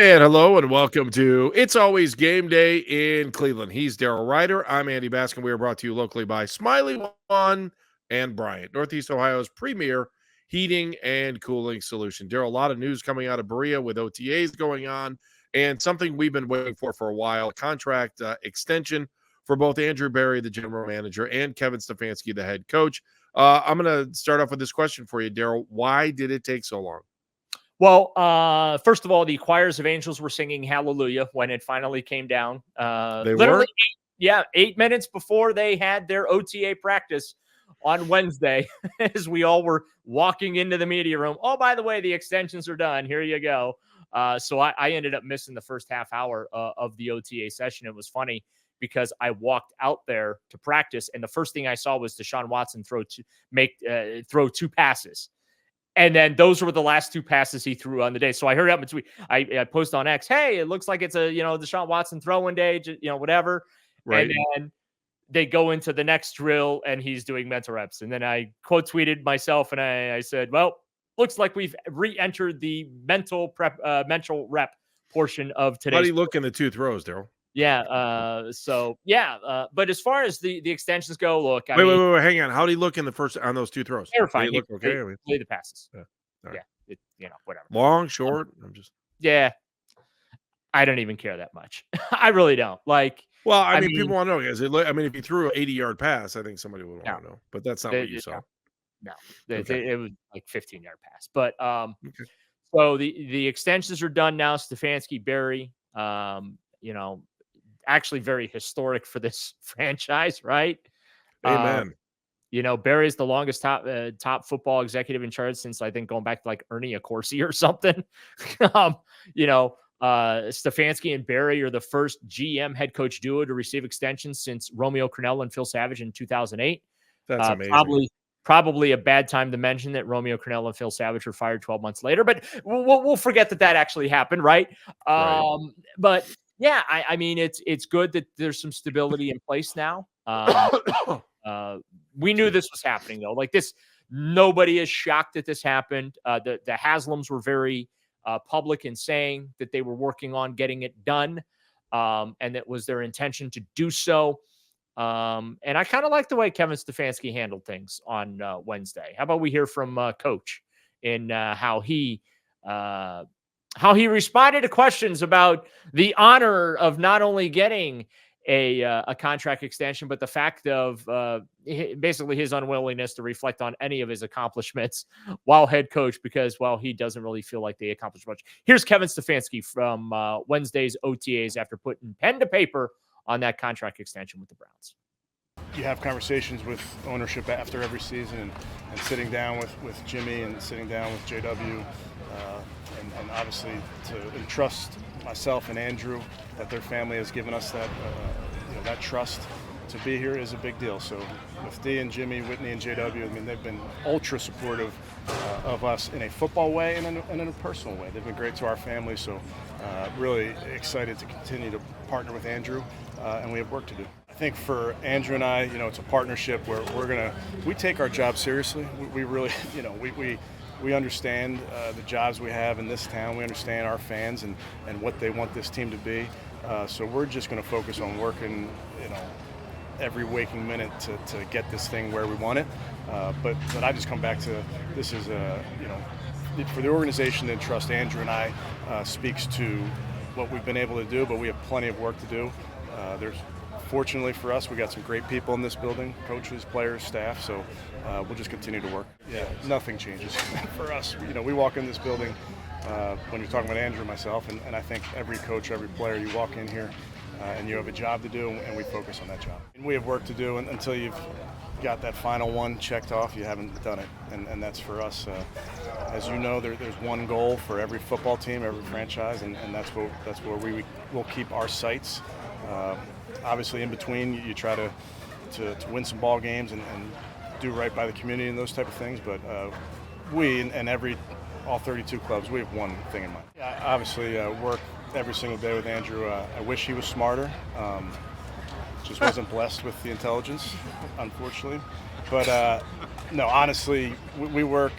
And hello and welcome to It's Always Game Day in Cleveland. He's Daryl Ryder. I'm Andy Baskin. We are brought to you locally by Smiley One and Bryant, Northeast Ohio's premier heating and cooling solution. Daryl, a lot of news coming out of Berea with OTAs going on and something we've been waiting for a while, contract extension for both Andrew Berry, the general manager, and Kevin Stefanski, the head coach. I'm going to start off with this question for you, Daryl. Why did it take so long? Well, first of all, the choirs of angels were singing hallelujah when it finally came down. They Literally, were? 8 minutes before they had their OTA practice on Wednesday, as we all were walking into the media room. Oh, by the way, the extensions are done. Here you go. So I ended up missing the first half hour of the OTA session. It was funny because I walked out there to practice, and the first thing I saw was Deshaun Watson throw two passes. And then those were the last two passes he threw on the day. So I heard up between. I posted on X, hey, it looks like it's a Deshaun Watson throwing day, whatever. Right. And then they go into the next drill, and he's doing mental reps. And then I quote tweeted myself, and I said, well, looks like we've re-entered the mental rep portion of today's. How do you look in the two throws, Daryl? Yeah. But as far as the extensions go, look. Wait, hang on. How do you look in the first on those two throws? They're fine. Look okay. Play the passes. Yeah. Right. Yeah. Whatever. Long, short. Yeah. I don't even care that much. I really don't. Well, I mean, people want to know, guys. If you threw an 80-yard pass, I think somebody would want to know. But that's not what you saw. No. It was like 15-yard pass. But okay. So the extensions are done now. Stefanski, Berry, actually very historic for this franchise, right? Amen. Berry is the longest top football executive in charge since I think going back to like Ernie Accorsi or something. Stefanski and Berry are the first GM head coach duo to receive extensions since Romeo Crennel and Phil Savage in 2008. That's amazing. Probably a bad time to mention that Romeo Crennel and Phil Savage were fired 12 months later, but we'll forget that actually happened, right? Right. But yeah, it's good that there's some stability in place now. We knew this was happening though. Like this, nobody is shocked that this happened. The Haslams were very public in saying that they were working on getting it done, and that was their intention to do so. And I kind of like the way Kevin Stefanski handled things on Wednesday. How about we hear from Coach in how he responded to questions about the honor of not only getting a contract extension, but the fact of basically his unwillingness to reflect on any of his accomplishments while head coach, because, well, he doesn't really feel like they accomplished much. Here's Kevin Stefanski from Wednesday's OTAs after putting pen to paper on that contract extension with the Browns. You have conversations with ownership after every season and sitting down with Jimmy and sitting down with JW and obviously to entrust myself and Andrew that their family has given us that that trust to be here is a big deal. So with D and Jimmy, Whitney and JW, they've been ultra supportive of us in a football way and in a personal way. They've been great to our family, so really excited to continue to partner with Andrew, and we have work to do. I think for Andrew and I, it's a partnership where we take our job seriously. We really, we understand the jobs we have in this town. We understand our fans and what they want this team to be. So we're just going to focus on working, every waking minute to get this thing where we want it. But I just come back to this is for the organization to trust Andrew and I speaks to what we've been able to do, but we have plenty of work to do. Fortunately for us, we got some great people in this building, coaches, players, staff, so we'll just continue to work. Yeah, nothing changes for us. We walk in this building, when you're talking about Andrew and myself, and I think every coach, every player, you walk in here and you have a job to do, and we focus on that job. And we have work to do until you've got that final one checked off, you haven't done it, and that's for us. As you know, there's one goal for every football team, every franchise, and that's where we will keep our sights. Obviously, in between, you try to win some ball games and do right by the community and those type of things. But we and all 32 clubs, we have one thing in mind. I obviously work every single day with Andrew. I wish he was smarter. Just wasn't blessed with the intelligence, unfortunately. But no, honestly, we work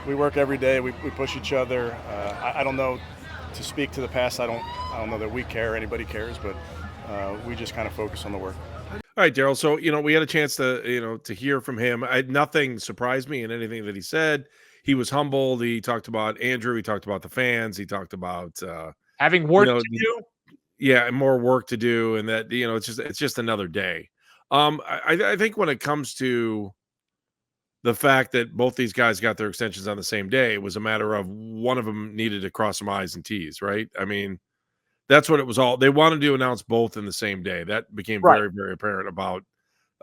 every day. We push each other. I don't know to speak to the past, I don't know that we care, anybody cares, but we just kind of focus on the work. All right, Daryl. So, we had a chance to, to hear from him. Nothing surprised me in anything that he said. He was humbled. He talked about Andrew. He talked about the fans. He talked about, Having work to do. Yeah, and more work to do. And that, it's just another day. I think when it comes to the fact that both these guys got their extensions on the same day, it was a matter of one of them needed to cross some I's and T's, right? I mean, that's what it was all. They wanted to announce both in the same day. That became Right. very, very apparent about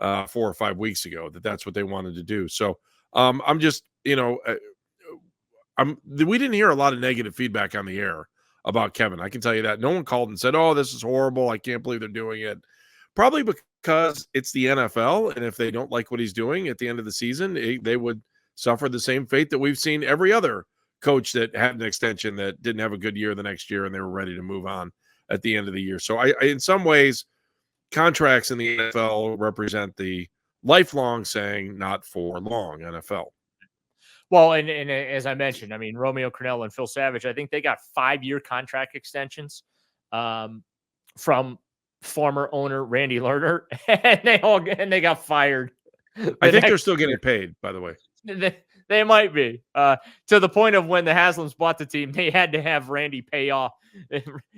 4 or 5 weeks ago that's what they wanted to do. So I'm just, we didn't hear a lot of negative feedback on the air about Kevin. I can tell you that. No one called and said, "Oh, this is horrible. I can't believe they're doing it." Probably because it's the NFL, and if they don't like what he's doing at the end of the season, they would suffer the same fate that we've seen every other coach that had an extension that didn't have a good year the next year, and they were ready to move on at the end of the year. So I in some ways, contracts in the NFL represent the lifelong saying, not for long NFL. Well, and as I mentioned, I mean, Romeo Crennel and Phil Savage, I think they got 5-year contract extensions from former owner Randy Lerner, and they got fired. I think they're still getting paid, by the way. They might be to the point of when the Haslams bought the team, they had to have Randy pay off.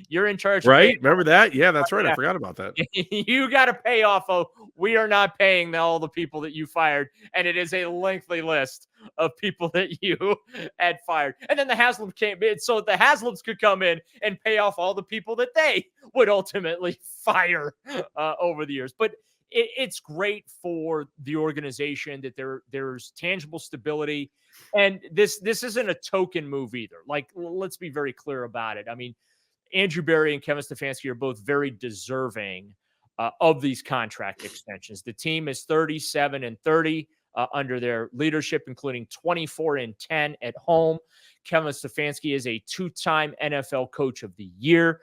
You're in charge, right? Remember that? Yeah, that's right. I forgot about that. You got to pay off. Oh, we are not paying all the people that you fired, and it is a lengthy list of people that you had fired. And then the Haslams came in, so the Haslams could come in and pay off all the people that they would ultimately fire over the years. But it's great for the organization that there's tangible stability, and this isn't a token move either. Like, let's be very clear about it. I mean, Andrew Berry and Kevin Stefanski are both very deserving of these contract extensions. The team is 37-30 under their leadership, including 24-10 at home. Kevin Stefanski is a 2-time NFL Coach of the Year.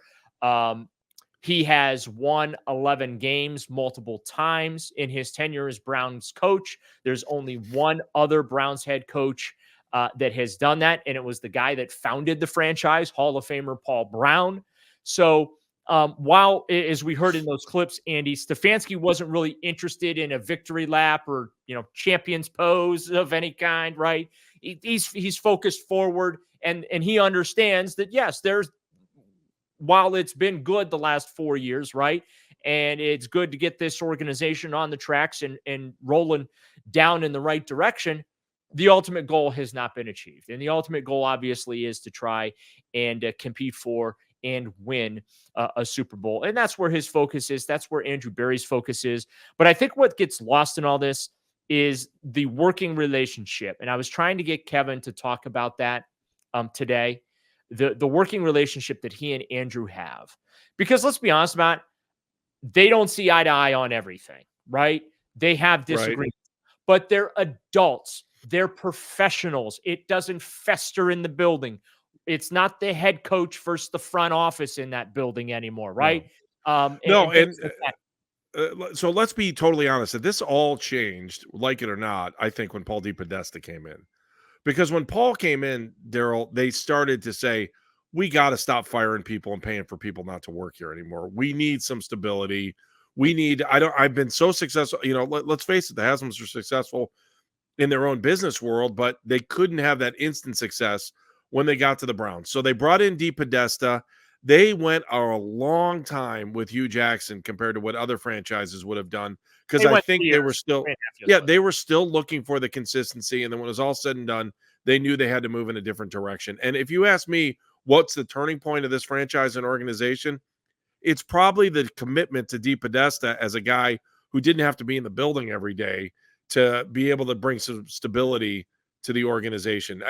He has won 11 games multiple times in his tenure as Browns coach. There's only one other Browns head coach that has done that, and it was the guy that founded the franchise, Hall of Famer Paul Brown. So while, as we heard in those clips, Andy, Stefanski wasn't really interested in a victory lap or, champion's pose of any kind, right? He's focused forward, and he understands that, yes, while it's been good the last 4 years, right? And it's good to get this organization on the tracks and rolling down in the right direction, the ultimate goal has not been achieved. And the ultimate goal, obviously, is to try and compete for and win a Super Bowl. And that's where his focus is. That's where Andrew Berry's focus is. But I think what gets lost in all this is the working relationship. And I was trying to get Kevin to talk about that today. The working relationship that he and Andrew have. Because let's be honest about it, they don't see eye to eye on everything, right? They have disagreements, but they're adults. They're professionals. It doesn't fester in the building. It's not the head coach versus the front office in that building anymore, right? So let's be totally honest. This all changed, like it or not, I think, when Paul DePodesta came in. Because when Paul came in, Daryl, they started to say, we got to stop firing people and paying for people not to work here anymore. We need some stability. I've been so successful. Let's face it, the Haslams are successful in their own business world, but they couldn't have that instant success when they got to the Browns. So they brought in DePodesta. They went a long time with Hugh Jackson compared to what other franchises would have done. Because I think they were still, they were still looking for the consistency. And then when it was all said and done, they knew they had to move in a different direction. And if you ask me, what's the turning point of this franchise and organization? It's probably the commitment to DePodesta as a guy who didn't have to be in the building every day to be able to bring some stability to the organization.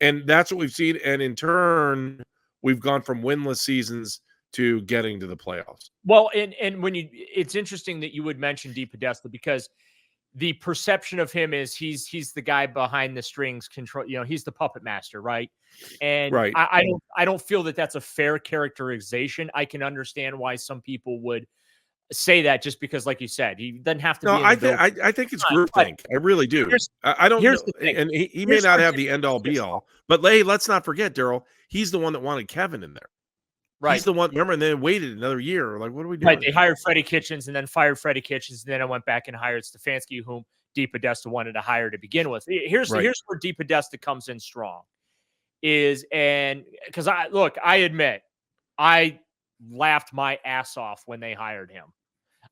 And that's what we've seen. And in turn, we've gone from winless seasons to getting to the playoffs. Well, and it's interesting that you would mention DePodesta, because the perception of him is he's the guy behind the strings, control. He's the puppet master, right? And right. I don't feel that that's a fair characterization. I can understand why some people would say that just because, like you said, he doesn't have to No, be in the building. I think it's groupthink. I really do. I don't Here's know, the thing. and he may Here's not where have the end all be all, but let's not forget, Daryl. He's the one that wanted Kevin in there. Right. He's the one. Remember, and then waited another year. Like, what are we doing? Right. They hired Freddie Kitchens and then fired Freddie Kitchens, and then I went back and hired Stefanski, whom DePodesta wanted to hire to begin with. Here's where DePodesta comes in strong. Because I admit, I laughed my ass off when they hired him.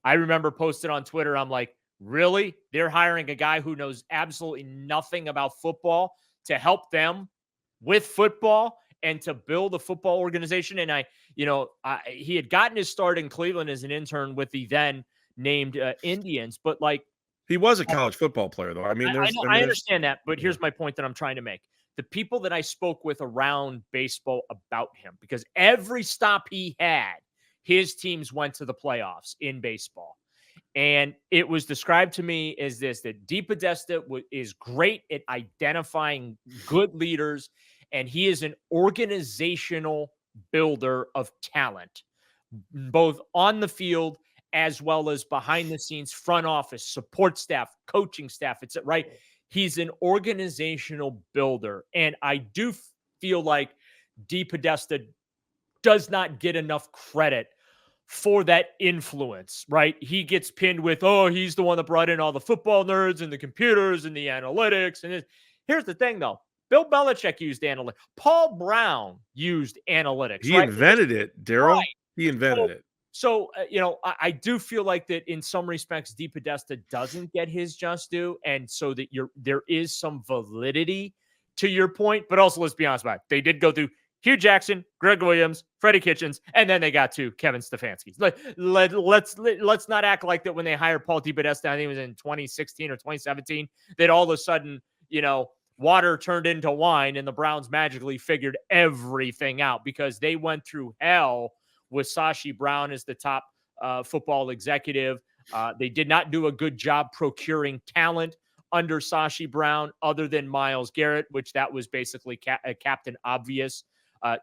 I remember posted on Twitter, I'm like, really? They're hiring a guy who knows absolutely nothing about football to help them with football and to build a football organization. And he had gotten his start in Cleveland as an intern with the then named Indians, but like, he was a college football player, though. I mean, I understand that, but here's my point that I'm trying to make. The people that I spoke with around baseball about him, because every stop he had, his teams went to the playoffs in baseball. And it was described to me as this, that DePodesta is great at identifying good leaders, and he is an organizational builder of talent, both on the field as well as behind the scenes, front office, support staff, coaching staff. It's right. He's an organizational builder. And I do feel like DePodesta does not get enough credit for that influence, right? He gets pinned with, he's the one that brought in all the football nerds and the computers and the analytics. And here's the thing, though. Bill Belichick used analytics. Paul Brown used analytics. He invented it, Daryl. Right. He invented it. So, I do feel like that in some respects, DePodesta doesn't get his just due. And so that there is some validity to your point. But also, let's be honest about it. They did go through Hugh Jackson, Greg Williams, Freddie Kitchens, and then they got to Kevin Stefanski. Let's not act like that when they hired Paul DePodesta, I think it was in 2016 or 2017, that all of a sudden, water turned into wine and the Browns magically figured everything out, because they went through hell with Sashi Brown as the top football executive. They did not do a good job procuring talent under Sashi Brown, other than Myles Garrett, which that was basically a Captain Obvious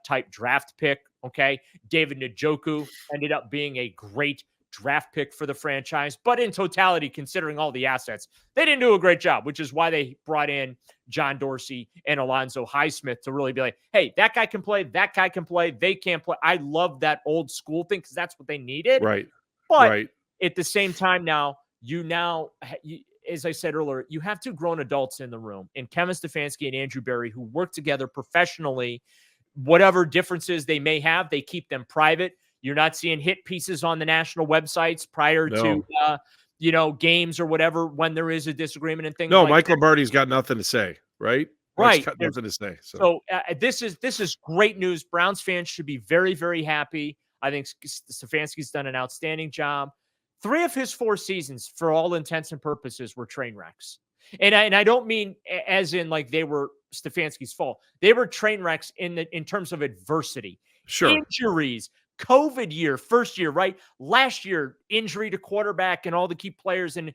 type draft pick. Okay. David Njoku ended up being a great draft pick for the franchise, but in totality, considering all the assets, they didn't do a great job, which is why they brought in John Dorsey and Alonzo Highsmith to really be like, hey, that guy can play, that guy can play, they can't play. I love that old school thing because that's what they needed. Right. But at the same time now, as I said earlier, you have two grown adults in the room, and Kevin Stefanski and Andrew Berry, who work together professionally. Whatever differences they may have, they keep them private. You're not seeing hit pieces on the national websites prior to, games or whatever when there is a disagreement and things. No, like Mike that. Lombardi's got nothing to say, right? Right. Got nothing to say. So this is great news. Browns fans should be very, very happy. I think Stefanski's done an outstanding job. 3 of his 4 seasons, for all intents and purposes, were train wrecks. And I don't mean as in like they were Stefanski's fault. They were train wrecks in terms of adversity. Sure. Injuries, COVID year, first year, right? Last year, injury to quarterback and all the key players. And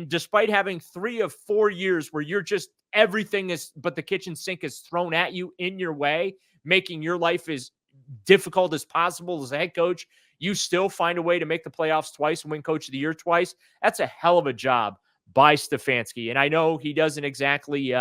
despite having 3 of 4 years where you're just everything but the kitchen sink is thrown at you in your way, making your life as difficult as possible as a head coach, you still find a way to make the playoffs twice and win Coach of the Year twice. That's a hell of a job by Stefanski. And I know he doesn't exactly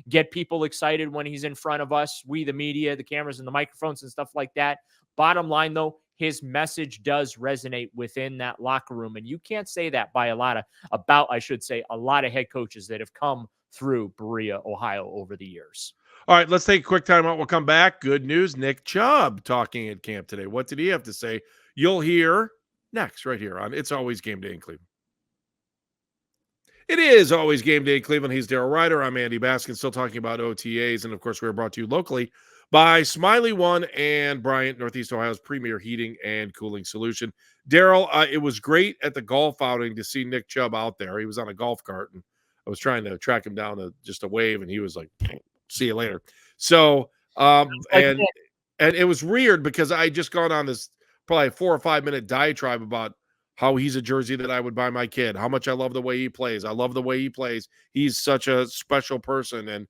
get people excited when he's in front of us, we, the media, the cameras and the microphones and stuff like that. Bottom line, though, his message does resonate within that locker room. And you can't say that by a lot of head coaches that have come through Berea, Ohio over the years. All right, let's take a quick time out. We'll come back. Good news. Nick Chubb talking at camp today. What did he have to say? You'll hear next right here on It's Always Game Day in Cleveland. It is always Game Day in Cleveland. He's Daryl Ryder. I'm Andy Baskin, still talking about OTAs. And, of course, we're brought to you locally by Smiley One and Bryant, Northeast Ohio's premier heating and cooling solution. Daryl, it was great at the golf outing to see Nick Chubb out there. He was on a golf cart, and I was trying to track him down to just a wave, and he was like, see you later. So, and it was weird because I just gone on this probably 4 or 5 minute diatribe about how he's a jersey that I would buy my kid, how much I love the way he plays. I love the way he plays. He's such a special person, and,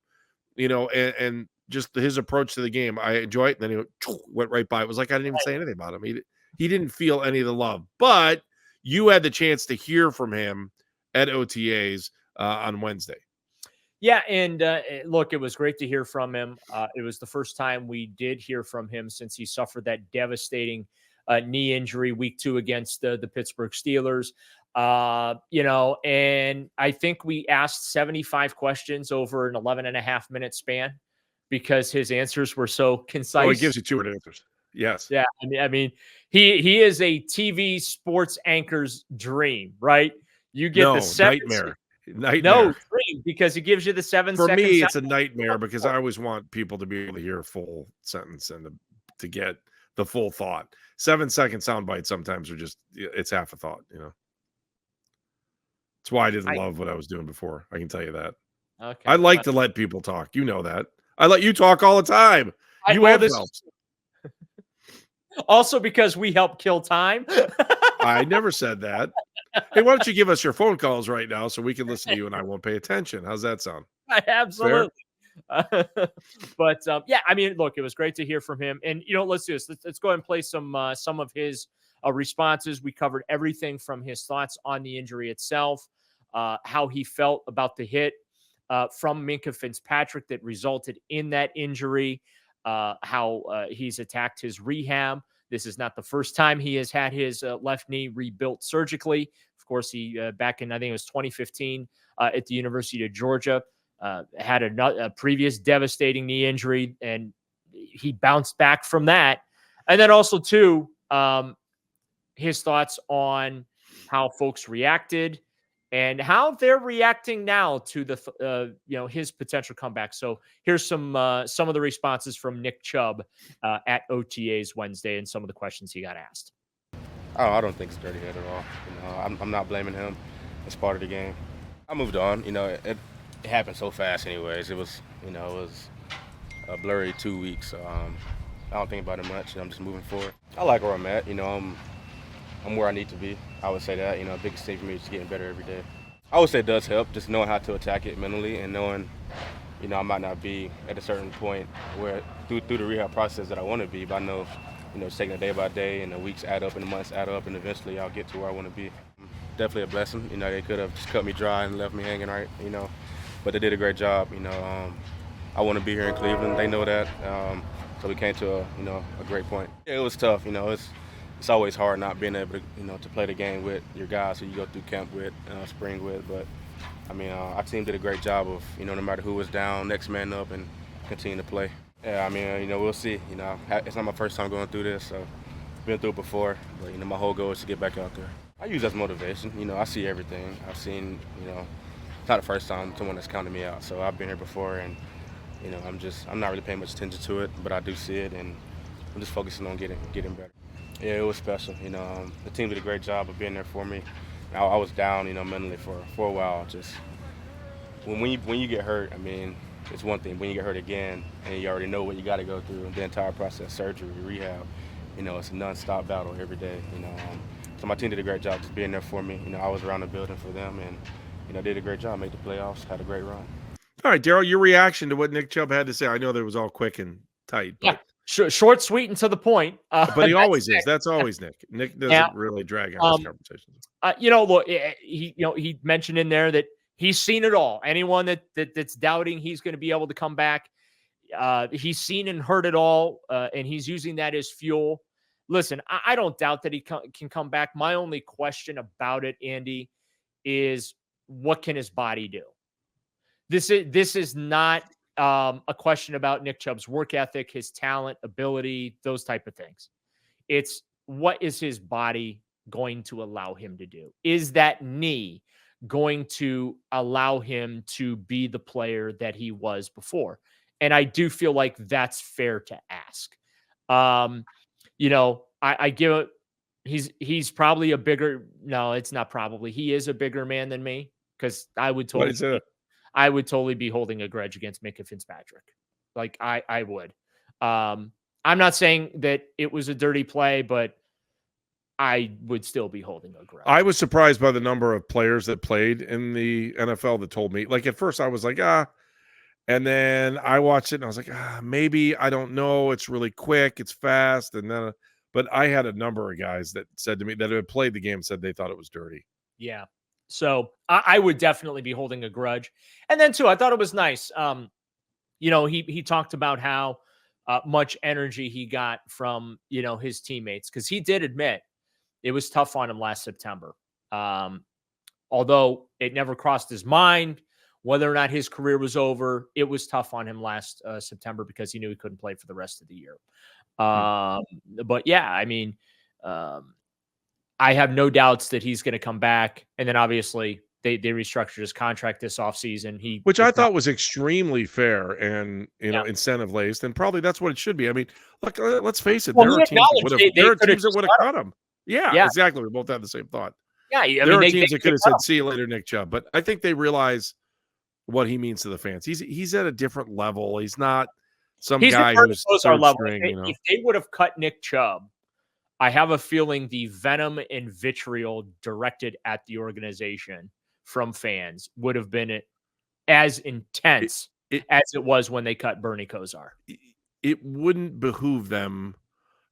and just his approach to the game. I enjoy it. And then he went right by. It was like I didn't even say anything about him. He didn't feel any of the love. But you had the chance to hear from him at OTAs on Wednesday. Yeah, and look, it was great to hear from him. It was the first time we did hear from him since he suffered that devastating knee injury week 2 against the Pittsburgh Steelers. And I think we asked 75 questions over an 11.5-minute span because his answers were so concise. Oh, he gives you 200 answers. Yes. Yeah, I mean, he is a TV sports anchor's dream, right? You get the nightmare. No, dream, because it gives you the 7 For second me, it's a nightmare because I always want people to be able to hear a full sentence and to get the full thought. 7-second sound bites sometimes are just, it's half a thought, That's why I didn't love what I was doing before. I can tell you that. Okay. I like to let people talk. You know that. I let you talk all the time. You have this. Also because we help kill time. I never said that. Hey, why don't you give us your phone calls right now so we can listen to you and I won't pay attention? How's that sound? Absolutely. But yeah, I mean, look, it was great to hear from him. And let's do this. Let's go ahead and play some of his responses. We covered everything from his thoughts on the injury itself, how he felt about the hit from Minkah Fitzpatrick that resulted in that injury, how he's attacked his rehab. This is not the first time he has had his left knee rebuilt surgically. Of course, he back in, I think it was 2015 at the University of Georgia, had a previous devastating knee injury, and he bounced back from that. And then also, too, his thoughts on how folks reacted and how they're reacting now to the his potential comeback. So here's some of the responses from Nick Chubb at OTAs Wednesday and some of the questions he got asked. Oh, I don't think it's dirty hit at all. I'm not blaming him. It's part of the game. I moved on. It happened so fast anyways. It was a blurry 2 weeks. So, I don't think about it much. I'm just moving forward. I like where I'm at. I'm where I need to be. I would say that. The biggest thing for me is just getting better every day. I would say it does help, just knowing how to attack it mentally and knowing, I might not be at a certain point where through the rehab process that I want to be, but I know, it's taking it day by day and the weeks add up and the months add up and eventually I'll get to where I want to be. Definitely a blessing. They could have just cut me dry and left me hanging, right? But they did a great job. I want to be here in Cleveland. They know that. So we came to a great point. Yeah, it was tough. It's always hard not being able to, to play the game with your guys who you go through camp with, spring with. But, our team did a great job of, no matter who was down, next man up and continue to play. Yeah, we'll see. It's not my first time going through this, so I've been through it before. But, my whole goal is to get back out there. I use it as motivation. I see everything. I've seen, it's not the first time someone has counted me out. So I've been here before and, I'm not really paying much attention to it, but I do see it and I'm just focusing on getting better. Yeah, it was special. The team did a great job of being there for me. I was down, mentally for a while. Just when you get hurt, it's one thing. When you get hurt again, and you already know what you got to go through, the entire process, surgery, rehab, it's a nonstop battle every day. So my team did a great job just being there for me. I was around the building for them, and did a great job, made the playoffs, had a great run. All right, Daryl, your reaction to what Nick Chubb had to say. I know that it was all quick and tight. But... yeah. Short, sweet, and to the point. But he always is. That's always Nick. Nick doesn't really drag out his conversations. Look, he mentioned in there that he's seen it all. Anyone that's doubting he's going to be able to come back, he's seen and heard it all, and he's using that as fuel. Listen, I don't doubt that he can come back. My only question about it, Andy, is what can his body do? This is not a question about Nick Chubb's work ethic, his talent, ability, those type of things. It's what is his body going to allow him to do? Is that knee going to allow him to be the player that he was before? And I do feel like that's fair to ask. I give it. He's probably a bigger. No, it's not probably. He is a bigger man than me because I would totally be holding a grudge against Minkah Fitzpatrick. Like I would. I'm not saying that it was a dirty play, but I would still be holding a grudge. I was surprised by the number of players that played in the NFL that told me. Like at first I was like, and then I watched it and I was like, maybe, I don't know. It's really quick. It's fast. And then, But I had a number of guys that said to me that had played the game said they thought it was dirty. Yeah. So I would definitely be holding a grudge. And then too, I thought it was nice. He talked about how much energy he got from, his teammates, because he did admit it was tough on him last September. Although it never crossed his mind whether or not his career was over, it was tough on him last September because he knew he couldn't play for the rest of the year. But yeah, I mean, I have no doubts that he's going to come back. And then obviously they restructured his contract this offseason. Which I thought was extremely fair and, incentive laced. And probably that's what it should be. I mean, look, let's face it. There are teams that would have cut him. Yeah, exactly. We both had the same thought. Yeah. There are teams that could have said, see you later, Nick Chubb. But I think they realize what he means to the fans. He's at a different level. He's not some guy who's third string. If they would have cut Nick Chubb, I have a feeling the venom and vitriol directed at the organization from fans would have been as intense as it was when they cut Bernie Kosar. It wouldn't behoove them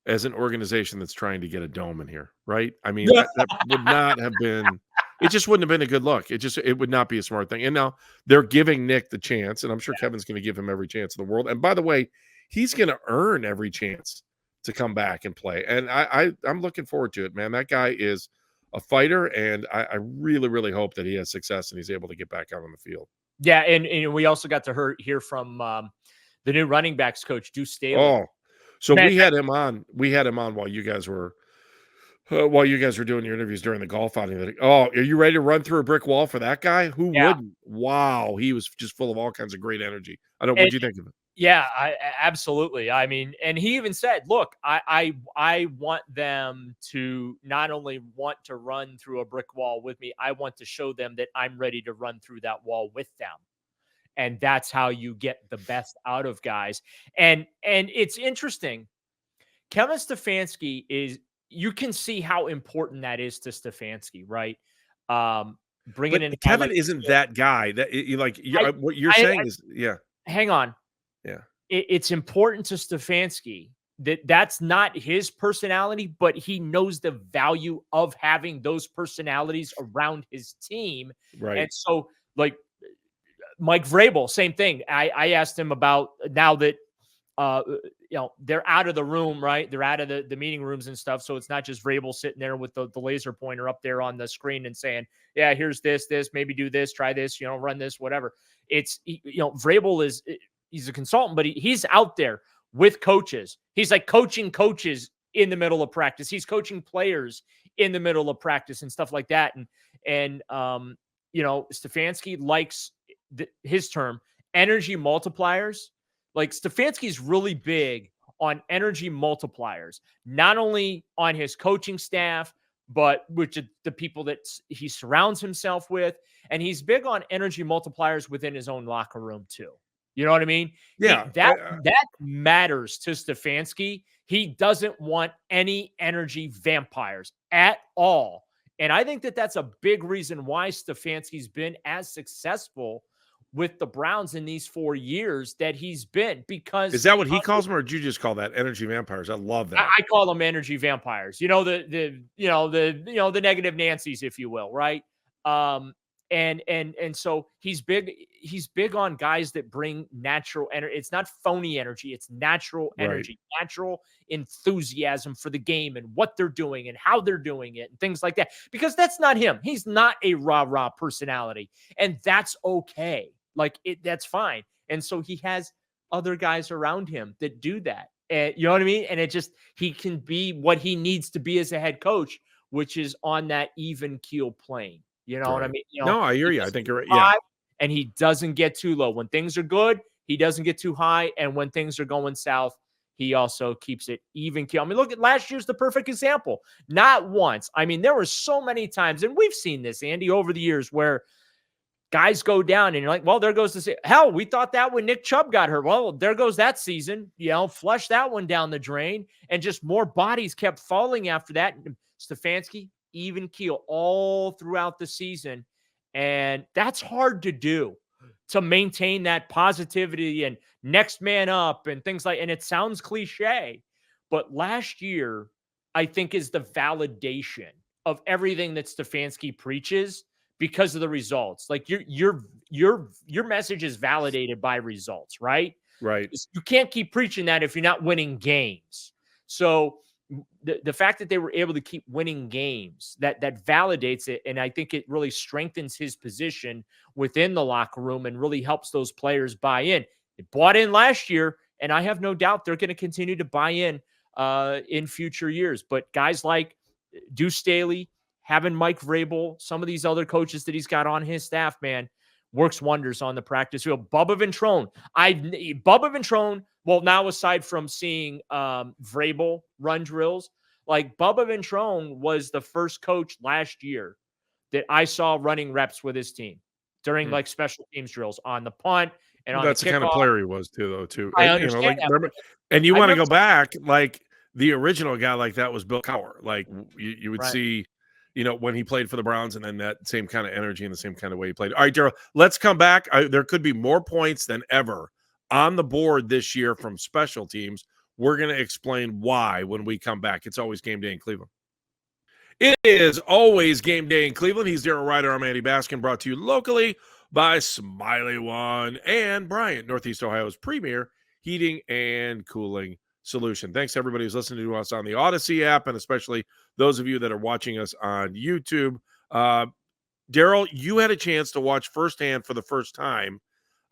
as an organization that's trying to get a dome in here, right? I mean, that would not have been. It just wouldn't have been a good look. It would not be a smart thing. And now they're giving Nick the chance, and I'm sure Kevin's going to give him every chance in the world. And by the way, he's going to earn every chance to come back and play. And I'm looking forward to it, man. That guy is a fighter, and I really, really hope that he has success and he's able to get back out on the field. Yeah, and we also got to hear from the new running backs coach, Deuce Staley. Oh, so man, we had him on. We had him on while you guys were doing your interviews during the golf outing. Oh, are you ready to run through a brick wall for that guy? Who wouldn't? Wow, he was just full of all kinds of great energy. What did you think of it? Yeah, absolutely. I mean, and he even said, look, I want them to not only want to run through a brick wall with me, I want to show them that I'm ready to run through that wall with them. And that's how you get the best out of guys. And it's interesting. Kevin Stefanski you can see how important that is to Stefanski, right? Bringing in Kevin isn't that guy. That what you're saying is, yeah. Hang on. Yeah. It's important to Stefanski that's not his personality, but he knows the value of having those personalities around his team. Right. And so, like Mike Vrabel, same thing. I asked him about now that they're out of the room, right? They're out of the meeting rooms and stuff. So it's not just Vrabel sitting there with the laser pointer up there on the screen and saying, yeah, here's this, maybe do this, try this, run this, whatever. It's, Vrabel he's a consultant, but he's out there with coaches. He's like coaching coaches in the middle of practice. He's coaching players in the middle of practice and stuff like that. And Stefanski likes his term, energy multipliers. Like Stefanski's really big on energy multipliers, not only on his coaching staff, but with the people that he surrounds himself with. And he's big on energy multipliers within his own locker room too. You know what I mean? Yeah. That matters to Stefanski. He doesn't want any energy vampires at all. And I think that's a big reason why Stefanski's been as successful with the Browns in these 4 years that he's been, because is that what he calls them, or did you just call that energy vampires? I love that. I call them energy vampires. The negative Nancy's, if you will, right? And so he's big on guys that bring natural energy. It's not phony energy, it's natural energy, right. Natural enthusiasm for the game and what they're doing and how they're doing it and things like that. Because that's not him. He's not a rah-rah personality, and that's okay. That's fine. And so he has other guys around him that do that. And you know what I mean? And he can be what he needs to be as a head coach, which is on that even keel plane. You know what I mean? No, I hear you. I think you're right. Yeah. And he doesn't get too low. When things are good, he doesn't get too high. And when things are going south, he also keeps it even keel. I mean, look at last year's the perfect example. Not once. I mean, there were so many times, and we've seen this, Andy, over the years, where guys go down and you're like, well, there goes the season. Hell, we thought that when Nick Chubb got hurt. Well, there goes that season. Flush that one down the drain. And just more bodies kept falling after that. Stefanski, even keel all throughout the season. And that's hard to do, to maintain that positivity and next man up and things like, and it sounds cliche, but last year I think, is the validation of everything that Stefanski preaches because of the results. Like your message is validated by results, right? Right. You can't keep preaching that if you're not winning games. So the fact that they were able to keep winning games, that validates it. And I think it really strengthens his position within the locker room and really helps those players buy in. It bought in last year, and I have no doubt they're going to continue to buy in future years. But guys like Deuce Staley, having Mike Vrabel, some of these other coaches that he's got on his staff, man, works wonders on the practice field. Bubba Ventrone, well, now aside from seeing Vrabel run drills, like Bubba Ventrone was the first coach last year that I saw running reps with his team during like special teams drills on the punt and on That's the the kind of kickoff. player he was too, though. Too, I you know, understand like, that. remember, and you I've want to never go back, like the original guy like that was Bill Cowher. Like you would Right. see, you know, when he played for the Browns, and then that same kind of energy and the same kind of way he played. All right, Daryl, let's come back. There could be more points than ever on the board this year from special teams. We're going to explain why when we come back. It's always game day in Cleveland. It is always game day in Cleveland. He's Daryl Ryder. I'm Andy Baskin, brought to you locally by Smiley One and Bryant, Northeast Ohio's premier heating and cooling solution. Thanks to everybody who's listening to us on the Odyssey app, and especially those of you that are watching us on YouTube. Daryl, you had a chance to watch firsthand for the first time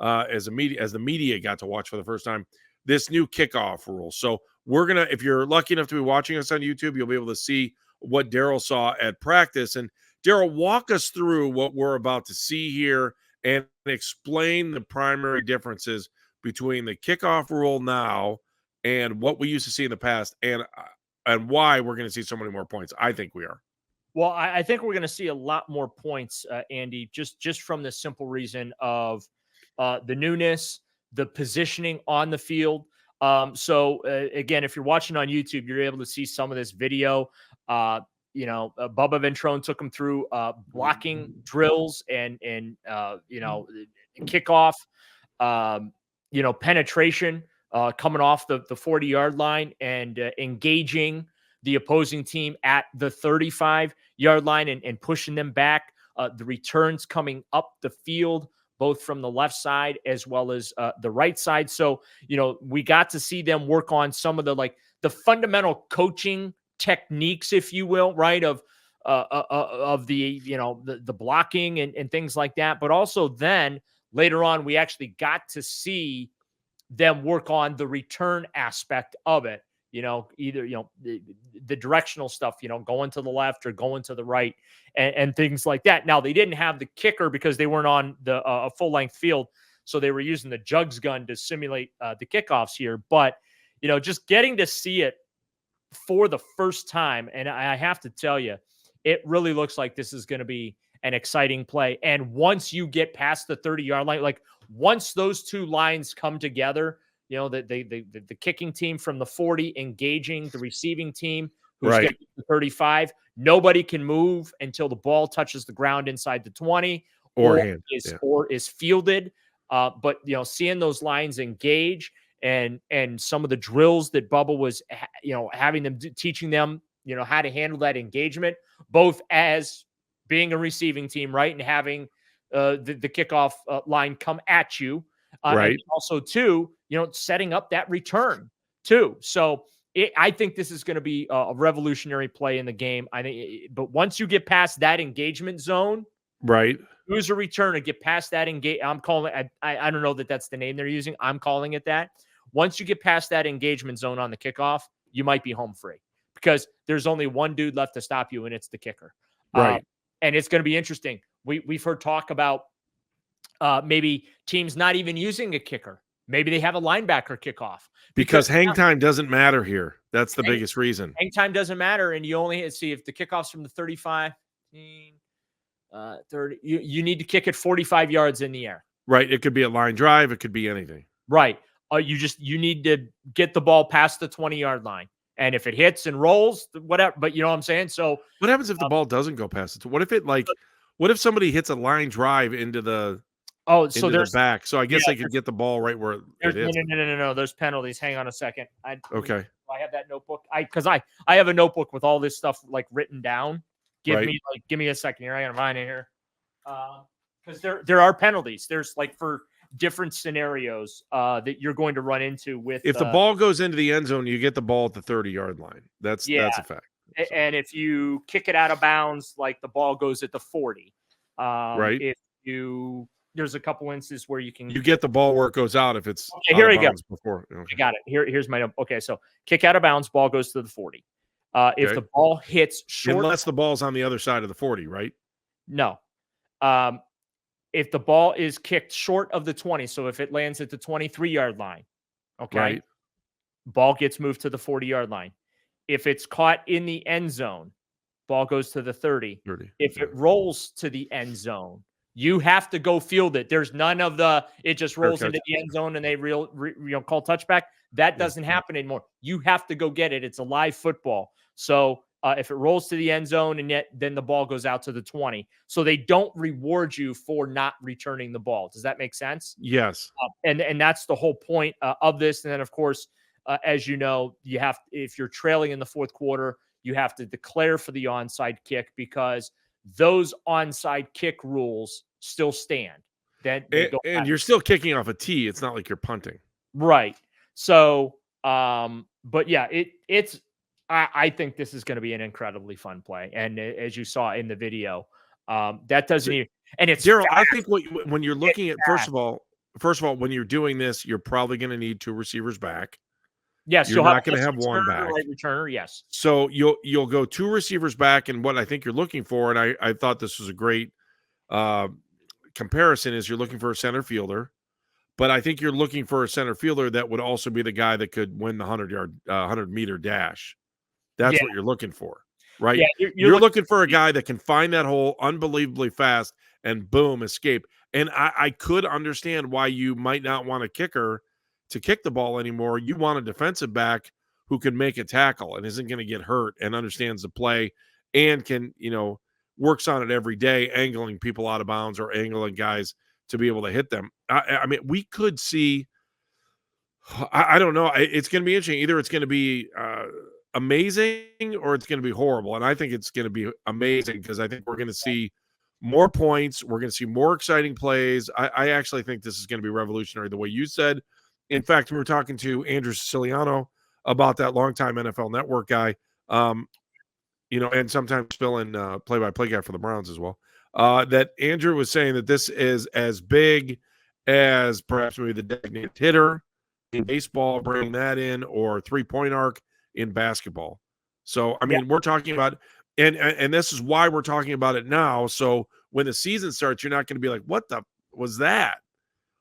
as the media got to watch for the first time this new kickoff rule. So we're gonna, if you're lucky enough to be watching us on YouTube, you'll be able to see what Daryl saw at practice. And Daryl, walk us through what we're about to see here and explain the primary differences between the kickoff rule now and what we used to see in the past, and why we're going to see so many more points. I think we are. Well, I think we're going to see a lot more points, Andy, just from the simple reason of the newness, the positioning on the field. So again, if you're watching on YouTube, you're able to see some of this video. Bubba Ventrone took him through blocking drills and kickoff, penetration coming off the 40-yard line and engaging the opposing team at the 35-yard line and pushing them back. The returns coming up the field, both from the left side as well as the right side. So, we got to see them work on some of the fundamental coaching techniques, if you will, right, of the blocking and things like that. But also then later on, we actually got to see them work on the return aspect of it. Either, the directional stuff, going to the left or going to the right and things like that. Now, they didn't have the kicker because they weren't on the full length field. So they were using the jugs gun to simulate the kickoffs here. But, just getting to see it for the first time. And I have to tell you, it really looks like this is going to be an exciting play. And once you get past the 30-yard line, like once those two lines come together, the kicking team from the 40 engaging the receiving team who's Right. getting the 35. Nobody can move until the ball touches the ground inside the 20 or is fielded. But seeing those lines engage and some of the drills that Bubba was having them teaching them how to handle that engagement, both as being a receiving team, right, and having the kickoff line come at you. Right. And also, too, setting up that return, too. So I think this is going to be a revolutionary play in the game. I think, but once you get past that engagement zone, right, use a return and get past that engage. I'm calling it. I don't know that that's the name they're using. I'm calling it that. Once you get past that engagement zone on the kickoff, you might be home free because there's only one dude left to stop you, and it's the kicker. Right. And it's going to be interesting. We've heard talk about maybe teams not even using a kicker. Maybe they have a linebacker kickoff. Because hang time doesn't matter here. That's the biggest reason. Hang time doesn't matter, and you only see if the kickoff's from the 35, 30. You need to kick it 45 yards in the air. Right. It could be a line drive. It could be anything. Right. You need to get the ball past the 20-yard line. And if it hits and rolls, whatever. But you know what I'm saying? So what happens if the ball doesn't go past it? What if somebody hits a line drive into the the back? So I guess they could get the ball right where it is. No. There's penalties. Hang on a second. Okay. I have that notebook. Because I have a notebook with all this stuff like written down. Give me a second here. I gotta find it here. Because there are penalties. There's like for different scenarios that you're going to run into with. If the ball goes into the end zone, you get the ball at the 30-yard line. That's a fact. So. And if you kick it out of bounds, like the ball goes at the 40. Right. If there's a couple instances where you get the ball where it goes out if it's here we go. Before. Okay. I got it. Here's my okay. So kick out of bounds, ball goes to the 40. If the ball hits short, unless the ball's on the other side of the 40, right? No. If the ball is kicked short of the 20, so if it lands at the 23-yard line, okay, right. Ball gets moved to the 40-yard line. If it's caught in the end zone, ball goes to the 30. If it rolls to the end zone, you have to go field it. There's none of it just rolls into the end zone and they call touchback. That doesn't happen anymore. You have to go get it. It's a live football. So if it rolls to the end zone and then the ball goes out to the 20. So they don't reward you for not returning the ball. Does that make sense? Yes. And that's the whole point of this. And then, of course, as you know, if you're trailing in the fourth quarter, you have to declare for the onside kick because those onside kick rules still stand. And you're still kicking off a tee. It's not like you're punting. Right. So, but yeah, I think this is going to be an incredibly fun play. And as you saw in the video, that doesn't even, and it's Daryl, I think when you're looking at, first of all, when you're doing this, you're probably going to need 2 receivers back. Yes. You're not going to have one back. Right returner. Yes. So you'll go 2 receivers back. And what I think you're looking for, and I thought this was a great comparison, is you're looking for a center fielder. But I think you're looking for a center fielder that would also be the guy that could win the 100-meter dash. That's what you're looking for, right? Yeah, you're looking for a guy that can find that hole unbelievably fast and boom, escape. And I could understand why you might not want a kicker to kick the ball anymore. You want a defensive back who can make a tackle and isn't going to get hurt and understands the play and can, works on it every day, angling people out of bounds or angling guys to be able to hit them. I mean, we could see, I don't know. It's going to be interesting. Either it's going to be amazing or it's going to be horrible. And I think it's going to be amazing because I think we're going to see more points. We're going to see more exciting plays. I actually think this is going to be revolutionary the way you said. In fact, we were talking to Andrew Siciliano about that longtime NFL Network guy, and sometimes fill in play-by-play guy for the Browns as well. That Andrew was saying that this is as big as perhaps maybe the designated hitter in baseball, bringing that in, or 3-point arc in basketball. So, I mean, we're talking about, and this is why we're talking about it now. So when the season starts, you're not going to be like, what the was that?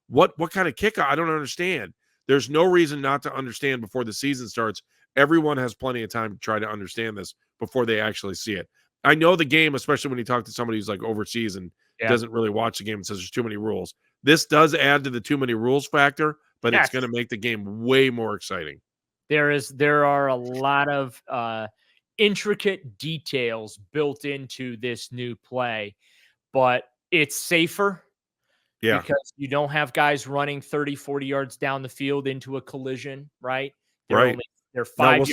What kind of kick? I don't understand. There's no reason not to understand before the season starts. Everyone has plenty of time to try to understand this before they actually see it. I know the game, especially when you talk to somebody who's like overseas and doesn't really watch the game and says there's too many rules. This does add to the too many rules factor, but it's going to make the game way more exciting. There are a lot of intricate details built into this new play, but it's safer. Yeah. Because you don't have guys running 30, 40 yards down the field into a collision, right? They're 5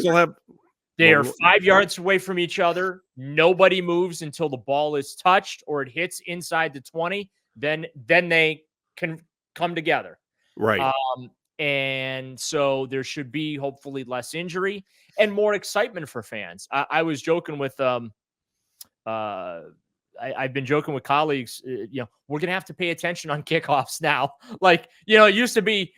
They are 5 yards away from each other. Nobody moves until the ball is touched or it hits inside the 20. Then they can come together. Right. And so there should be hopefully less injury and more excitement for fans. I was joking with I've been joking with colleagues, we're going to have to pay attention on kickoffs now. Like, it used to be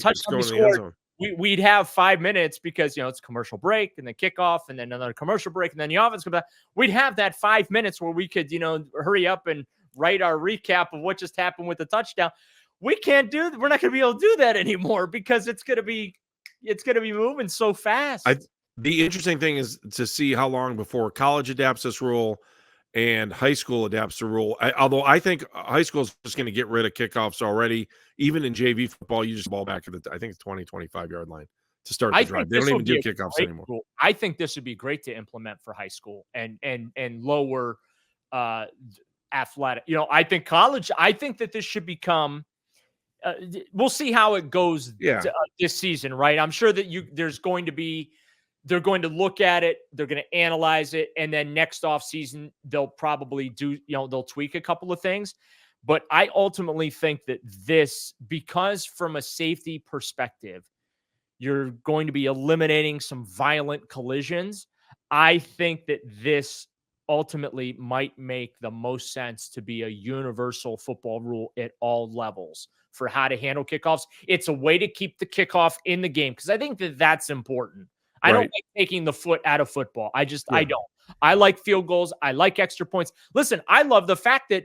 touchdown scored. We'd have 5 minutes because, it's commercial break and then kickoff and then another commercial break and then the offense comes back. We'd have that 5 minutes where we could, hurry up and write our recap of what just happened with the touchdown. We can't do that. We're not going to be able to do that anymore because it's going to be moving so fast. The interesting thing is to see how long before college adapts this rule and high school adapts the rule. Although I think high school is just going to get rid of kickoffs already. Even in JV football, you just ball back at I think it's 20, 25-yard line to start the drive. They don't even do kickoffs anymore. I think this would be great to implement for high school and lower athletic. I think college. I think that this should become we'll see how it goes Yeah. this season, right? I'm sure that they're going to look at it, they're going to analyze it, and then next off season they'll probably they'll tweak a couple of things. But I ultimately think that because from a safety perspective, you're going to be eliminating some violent collisions. I think that this ultimately might make the most sense to be a universal football rule at all levels for how to handle kickoffs. It's a way to keep the kickoff in the game because I think that that's important. I don't like taking the foot out of football. I don't. I like field goals. I like extra points. Listen, I love the fact that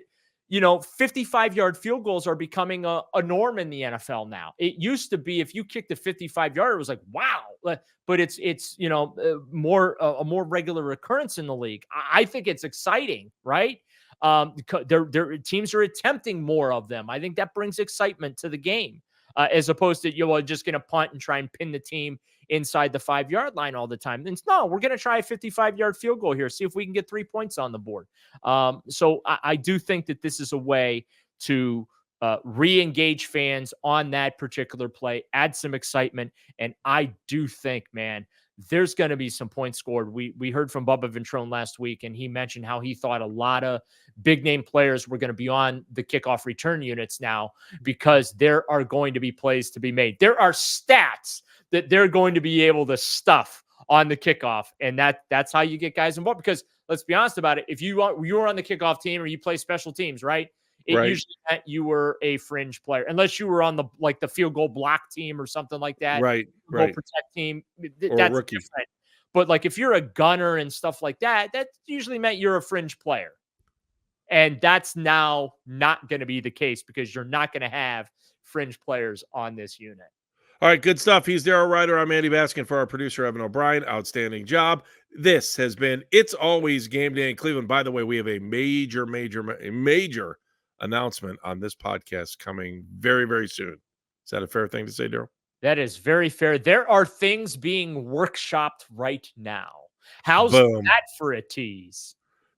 55-yard field goals are becoming a norm in the NFL now. It used to be if you kicked a 55-yard, it was like, wow. But it's a more regular occurrence in the league. I think it's exciting, right? Their teams are attempting more of them. I think that brings excitement to the game as opposed to just going to punt and try and pin the team inside the 5-yard line all the time. Then no, we're going to try a 55-yard field goal here, see if we can get 3 points on the board. So I do think that this is a way to re-engage fans on that particular play, add some excitement. And I do think, man, there's going to be some points scored. We heard from Bubba Ventrone last week, and he mentioned how he thought a lot of big name players were going to be on the kickoff return units now because there are going to be plays to be made. There are stats that they're going to be able to stuff on the kickoff, and that's how you get guys involved. Because let's be honest about it, if you were on the kickoff team or you play special teams, right? It usually meant you were a fringe player, unless you were on the field goal block team or something like that. Right. Goal protect team. Or that's a rookie. different. But like if you're a gunner and stuff like that, that usually meant you're a fringe player. And that's now not going to be the case because you're not going to have fringe players on this unit. All right, good stuff. He's Daryl Ryder. I'm Andy Baskin for our producer, Evan O'Brien. Outstanding job. This has been It's Always Game Day in Cleveland. By the way, we have a major announcement on this podcast coming very, very soon. Is that a fair thing to say, Daryl? That is very fair. There are things being workshopped right now. How's that for a tease?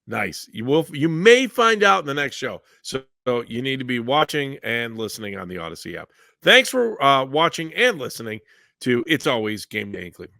Nice. You may find out in the next show. So you need to be watching and listening on the Odyssey app. Thanks for watching and listening to It's Always Game Day in Cleveland.